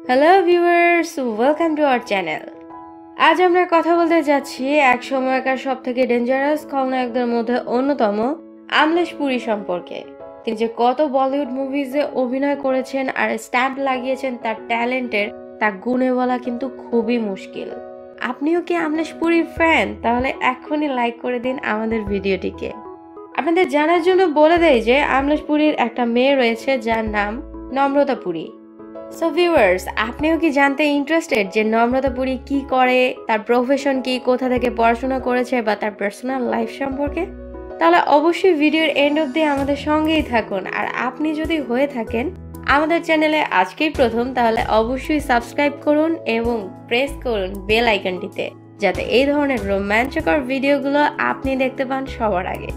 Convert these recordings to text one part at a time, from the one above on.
Hello viewers, welcome to our channel. আজ আমরা কথা বলতে যাচ্ছি এক সময়কার সবথেকে ডেঞ্জারাস খলনায়কদের মধ্যে অন্যতম আমলেশ পুরী সম্পর্কে। তিনি যে কত বলিউড মুভিজে অভিনয় করেছেন আর স্ট্যাম্প লাগিয়েছেন তার ট্যালেন্টের, তা গুণে বলা কিন্তু খুবই মুশকিল। আপনিও কি আমলেশ পুরীর ফ্যান? তাহলে এখনই লাইক করে দিন আমাদের ভিডিওটিকে। আপনাদের জানার জন্য বলে দেই যে আমলেশ পুরীর একটা মেয়ে রয়েছে যার নাম নম্রতা পুরী। সো ভিউয়ার্স, আপনিও কি জানতে ইন্টারেস্টেড যে নম্রতা পুরী কি করে, তার প্রফেশন কি, কোথা থেকে পড়াশোনা করেছে বা তার পার্সোনাল লাইফ সম্পর্কে? তাহলে অবশ্যই ভিডিওর এন্ড অবধি আমাদের সঙ্গেই থাকুন। আর আপনি যদি হয়ে থাকেন আমাদের চ্যানেলে আজকেই প্রথম, তাহলে অবশ্যই সাবস্ক্রাইব করুন এবং প্রেস করুন বেল আইকনটিতে, যাতে এই ধরনের রোমাঞ্চকর ভিডিওগুলো আপনি দেখতে পান সবার আগে।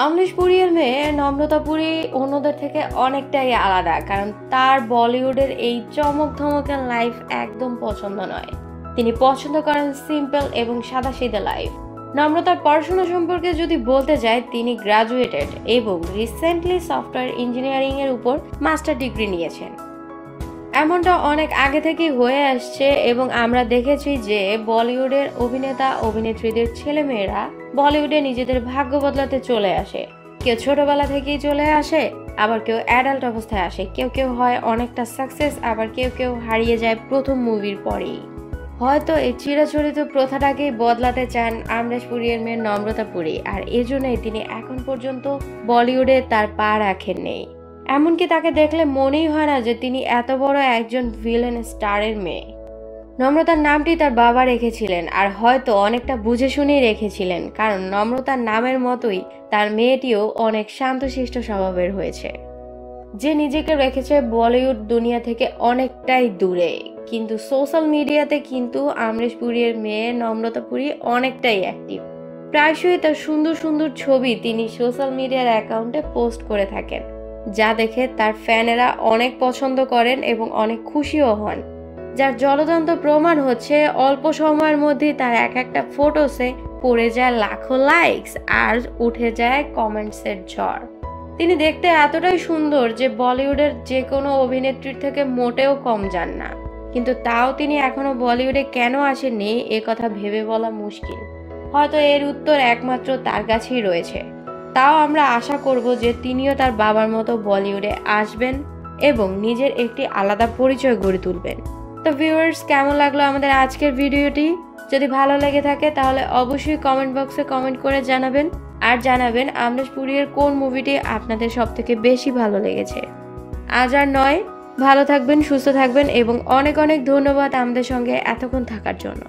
আমলেশ পুরীর মেয়ে নম্রতা পুরী অন্যদের থেকে অনেকটাই আলাদা, কারণ তার বলিউডের এই চমক ধমকের লাইফ একদম পছন্দ নয়। তিনি পছন্দ করেন সিম্পল এবং সাদাসিধে লাইফ। নম্রতার পড়াশোনা সম্পর্কে যদি বলতে যাই, তিনি গ্রাজুয়েটেড এবং রিসেন্টলি সফটওয়্যার ইঞ্জিনিয়ারিং এর উপর মাস্টার ডিগ্রি নিয়েছেন। এমনটা অনেক আগে থেকেই হয়ে আসছে এবং আমরা দেখেছি যে বলিউডের অভিনেতা অভিনেত্রীদের ছেলেমেয়েরা বলিউডে নিজেদের ভাগ্য বদলাতে চলে আসে। কেউ ছোটবেলা থেকেই চলে আসে, আবার কেউ অ্যাডাল্ট অবস্থায় আসে, কেউ কেউ হয় অনেকটা সাকসেস, আবার কেউ কেউ হারিয়ে যায় প্রথম মুভির পরেই। হয়তো এই চিরাচরিত প্রথাটাকেই বদলাতে চান আমলেশ পুরীর মেয়ে নম্রতা পুরী, আর এজন্যই তিনি এখন পর্যন্ত বলিউডে তার পা রাখেননি। এমনকি তাকে দেখলে মনেই হয় না যে তিনি এত বড় একজন ভিলেন স্টারের মেয়ে। নম্রতার নামটি তার বাবা রেখেছিলেন, আর হয়তো অনেকটা বুঝে শুনেই রেখেছিলেন, কারণ নম্রতার নামের মতোই তার মেয়েটিও অনেক শান্তশিষ্ট স্বভাবের হয়েছে। যে নিজেকে রেখেছে বলিউড দুনিয়া থেকে অনেকটাই দূরে, কিন্তু সোশ্যাল মিডিয়াতে কিন্তু আমলেশ পুরীর মেয়ে নম্রতা পুরী অনেকটাই অ্যাক্টিভ। প্রায়শই তার সুন্দর সুন্দর ছবি তিনি সোশ্যাল মিডিয়ার অ্যাকাউন্টে পোস্ট করে থাকেন, যা দেখে তার ফ্যানেরা অনেক পছন্দ করেন এবং অনেক খুশিও হন। যার জ্বলন্ত প্রমাণ হচ্ছে অল্প সময়ের মধ্যেই তার এক একটা ফটোসে পড়ে যায় লাখো লাইকস আর উঠে যায় কমেন্টসের ঝড়। তিনি দেখতে এতটাই সুন্দর যে বলিউডের যে কোনো অভিনেত্রীর থেকে মোটেও কম যান না, কিন্তু তাও তিনি এখনো বলিউডে কেন আসেননি এ কথা ভেবে বলা মুশকিল। হয়তো এর উত্তর একমাত্র তার কাছেই রয়েছে। তাও আমরা আশা করব যে তিনিও তার বাবার মতো বলিউডে আসবেন এবং নিজের একটি আলাদা পরিচয় গড়ে তুলবেন। তো ভিউয়ার্স, কেমন লাগলো আমাদের আজকের ভিডিওটি? যদি ভালো লেগে থাকে তাহলে অবশ্যই কমেন্ট বক্সে কমেন্ট করে জানাবেন, আর জানাবেন আমলেশ পুরীর কোন মুভিটি আপনাদের সবথেকে বেশি ভালো লেগেছে। আজ আর নয়, ভালো থাকবেন, সুস্থ থাকবেন এবং অনেক অনেক ধন্যবাদ আমাদের সঙ্গে এতক্ষণ থাকার জন্য।